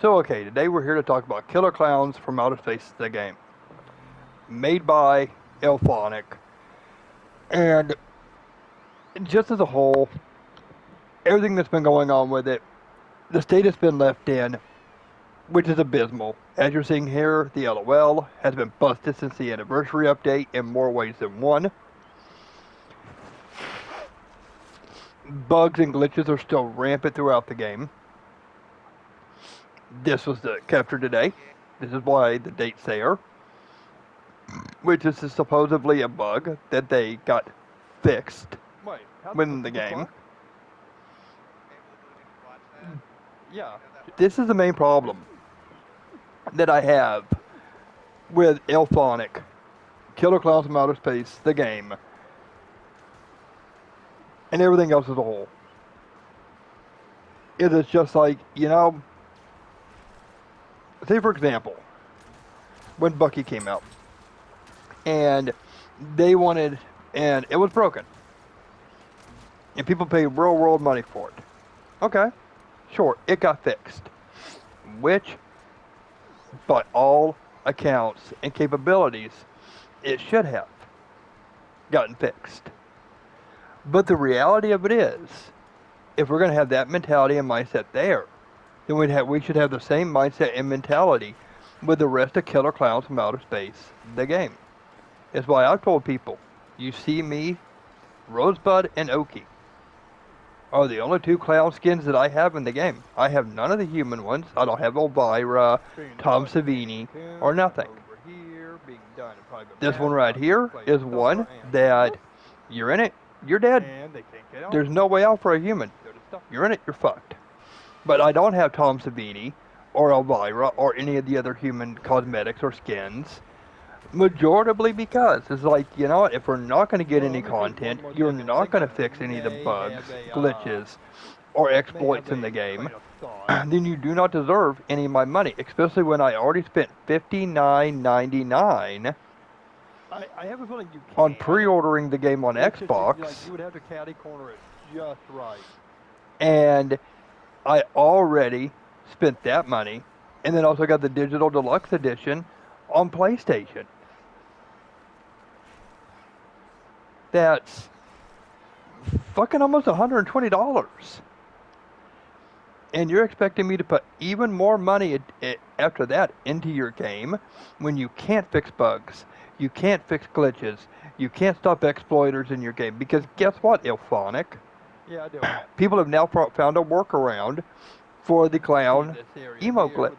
So, okay, today we're here to talk about Killer Klowns from Outer Space, the game. Made by Elphonic. And just as a whole, everything that's been going on with it, the state it's been left in, which is abysmal. As you're seeing here, the LOL has been busted since the anniversary update in more ways than one. Bugs and glitches are still rampant throughout the game. This was the capture today. This is why the date's there. Which is supposedly a bug that they got fixed within the game. Yeah. This is the main problem that I have with Elphonic, Killer Klowns from Outer Space, the game, and everything else as a whole. It is just like, say for example, when Bucky came out, and they wanted, and it was broken, and people paid real world money for it. Okay, sure, it got fixed, which, by all accounts and capabilities, it should have gotten fixed. But the reality of it is, if we're going to have that mentality and mindset there, then we should have the same mindset and mentality with the rest of Killer Klowns from Outer Space, the game. It's why I've told people, you see me, Rosebud and Oki are the only two clown skins that I have in the game. I have none of the human ones. I don't have Elvira, Tom Savini, or nothing. This one right here is one that you're in it, you're dead. There's no way out for a human. You're in it, you're fucked. But I don't have Tom Savini or Elvira or any of the other human cosmetics or skins. Majoritively because it's like, if we're not going to get any content, you're not going to fix any of the bugs, glitches, or exploits in the game, then you do not deserve any of my money, especially when I already spent $59.99 I have a feeling you can. on pre-ordering the game on Xbox, You would have to catty corner it just right. and I already spent that money, and then also got the digital deluxe edition on PlayStation. That's fucking almost $120. And you're expecting me to put even more money after that into your game when you can't fix bugs, you can't fix glitches, you can't stop exploiters in your game. Because guess what, Elphonic? Yeah, I do. People have now found a workaround for the clown emo glitch.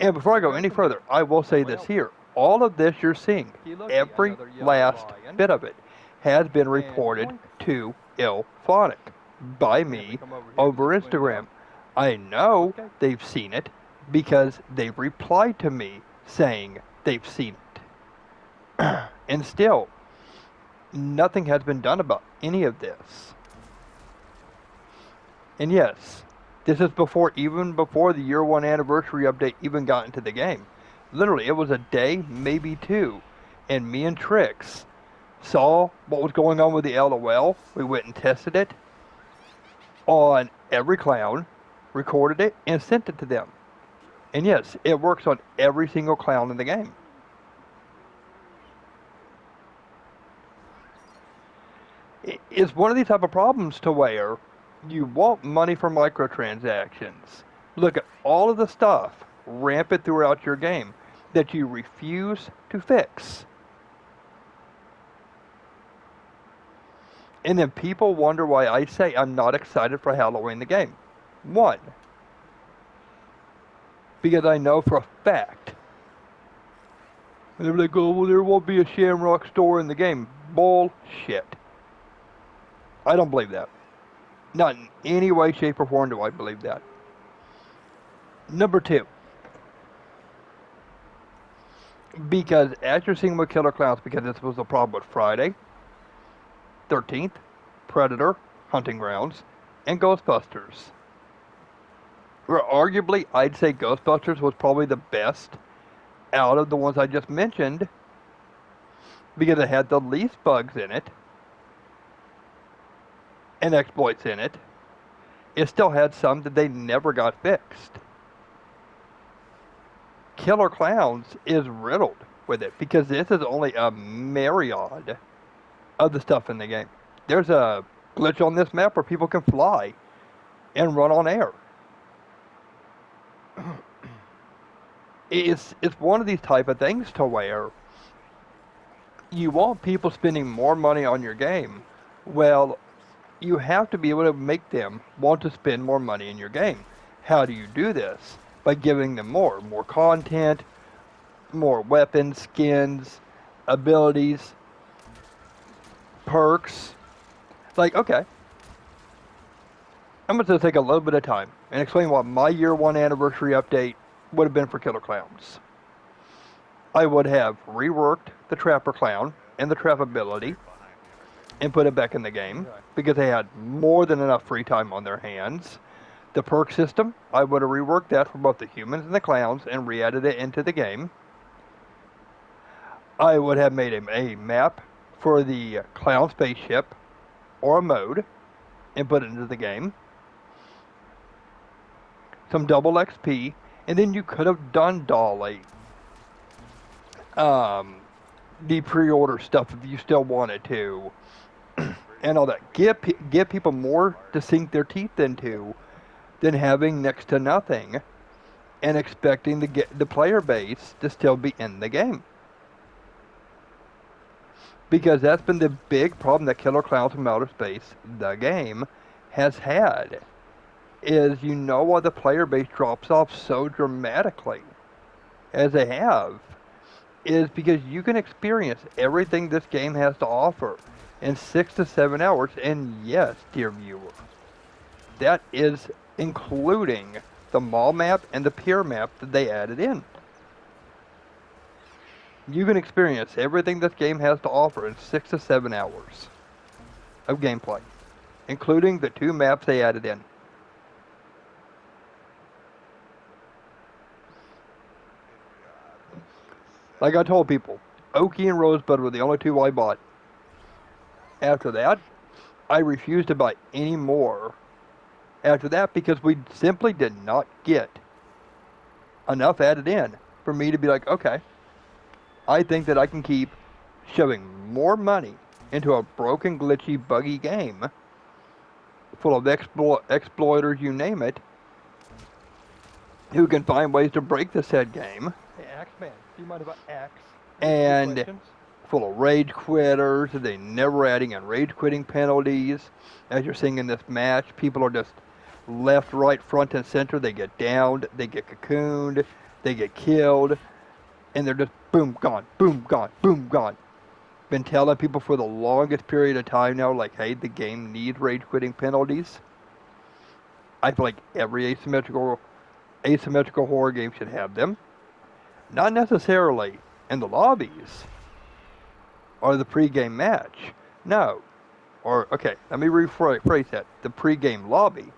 And before I go any further, I will say this here. All of this you're seeing, every last bit of it, has been reported to Elphonic by me over Instagram. I know they've seen it because they've replied to me saying they've seen it. And still, nothing has been done about any of this. And yes, this is even before the year one anniversary update even got into the game. Literally, it was a day, maybe two, and me and Trix saw what was going on with the LOL. We went and tested it on every clown, recorded it, and sent it to them. And yes, it works on every single clown in the game. It's one of these type of problems to where you want money for microtransactions. Look at all of the stuff rampant throughout your game that you refuse to fix. And then people wonder why I say I'm not excited for Halloween the game. One, because I know for a fact, and they're like, oh, well, there won't be a Shamrock store in the game. Bullshit. I don't believe that. Not in any way, shape, or form do I believe that. Number two, because as you're seeing with Killer Klowns, because this was the problem with Friday, 13th, Predator, Hunting Grounds, and Ghostbusters. Where arguably, I'd say Ghostbusters was probably the best out of the ones I just mentioned, because it had the least bugs in it, and exploits in it, it still had some that they never got fixed. Killer Clowns is riddled with it because this is only a myriad of the stuff in the game. There's a glitch on this map where people can fly and run on air. It's one of these type of things to where you want people spending more money on your game. Well, you have to be able to make them want to spend more money in your game. How do you do this? By giving them more content, more weapons, skins, abilities, perks. Like, okay, I'm going to take a little bit of time and explain what my year 1 anniversary update would have been for Killer Clowns. I would have reworked the Trapper Clown and the Trap ability and put it back in the game because they had more than enough free time on their hands. The perk system, I would have reworked that for both the humans and the clowns and re-added it into the game. I would have made a map for the clown spaceship or a mode and put it into the game. Some double XP, and then you could have done Dolly. The pre-order stuff if you still wanted to, and all that. Give people more to sink their teeth into than having next to nothing and expecting the player base to still be in the game. Because that's been the big problem that Killer Clowns from Outer Space, the game, has had. Is why the player base drops off so dramatically as they have. Is because you can experience everything this game has to offer in 6 to 7 hours. And yes, dear viewer, that is including the mall map and the pier map that they added in. You can experience everything this game has to offer in 6 to 7 hours of gameplay, including the 2 maps they added in. Like I told people, Oki and Rosebud were the only 2 I bought. After that, I refused to buy any more after that because we simply did not get enough added in for me to be like, okay, I think that I can keep shoving more money into a broken, glitchy, buggy game full of exploiters, you name it, who can find ways to break the said game. Hey, Axeman, do you mind about Axe? And full of rage quitters, they never adding in rage quitting penalties. As you're seeing in this match, people are just left, right, front, and center. They get downed, they get cocooned, they get killed, and they're just boom, gone, boom, gone, boom, gone. Been telling people for the longest period of time now, like, hey, the game needs rage quitting penalties. I feel like every asymmetrical horror game should have them. Not necessarily in the lobbies or the pre-game match. No. Or, okay, let me rephrase that. The pre-game lobby.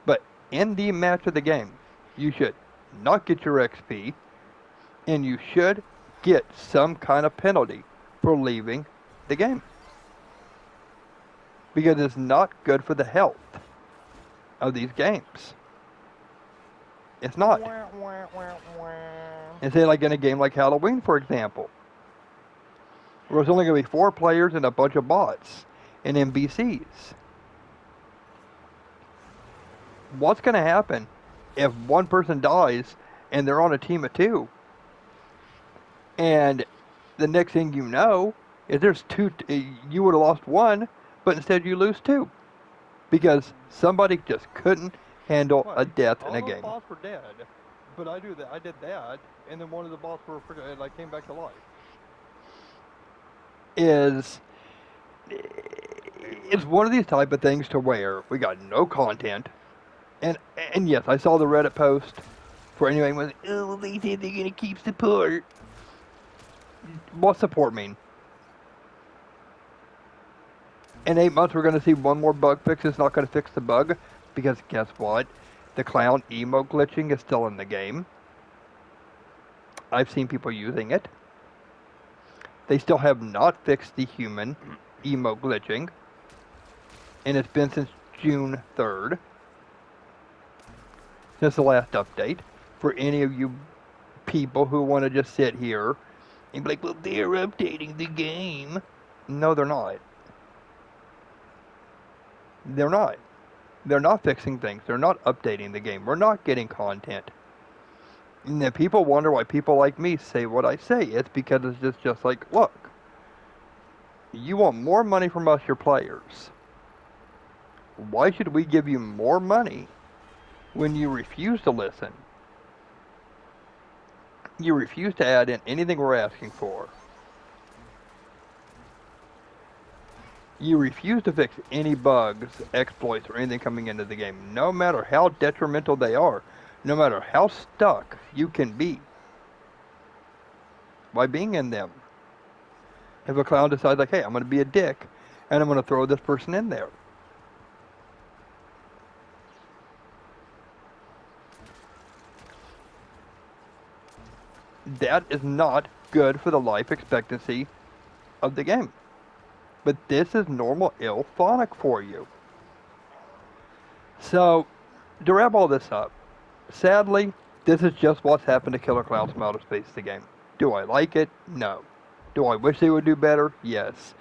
But in the match of the game, you should not get your XP, and you should get some kind of penalty for leaving the game. Because it's not good for the health of these games. It's not. And say like in a game like Halloween, for example, where there's only going to be 4 players and a bunch of bots and NPCs. What's going to happen if one person dies and they're on a team of 2? And the next thing you know is there's 2, you would have lost 1, but instead you lose 2. Because somebody just couldn't handle a death in a game. All the bots were dead, but I did that, and then one of the bots were like came back to life. It's one of these type of things to where we got no content, and yes, I saw the Reddit post for anyone with, oh, they said they're gonna keep support. What's support mean? In 8 months, we're gonna see one more bug fix. It's not gonna fix the bug. Because guess what? The clown emo glitching is still in the game. I've seen people using it. They still have not fixed the human emo glitching. And it's been since June 3rd. since the last update for any of you people who want to just sit here and be like, well, they're updating the game. No, they're not. They're not. They're not fixing things. They're not updating the game. We're not getting content. And if people wonder why people like me say what I say, it's because it's just like, look, you want more money from us, your players. Why should we give you more money when you refuse to listen? You refuse to add in anything we're asking for. You refuse to fix any bugs, exploits, or anything coming into the game, no matter how detrimental they are, no matter how stuck you can be by being in them. If a clown decides, like, hey, I'm going to be a dick, and I'm going to throw this person in there. That is not good for the life expectancy of the game. But this is normal IllFonic for you. So, to wrap all this up, sadly, this is just what's happened to Killer Klowns from Outer Space, the game. Do I like it? No. Do I wish they would do better? Yes.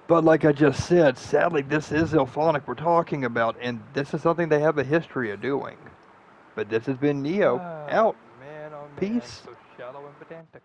But like I just said, sadly, this is IllFonic we're talking about, and this is something they have a history of doing. But this has been Neo, out. Man, oh man, Peace. so shallow and pedantic.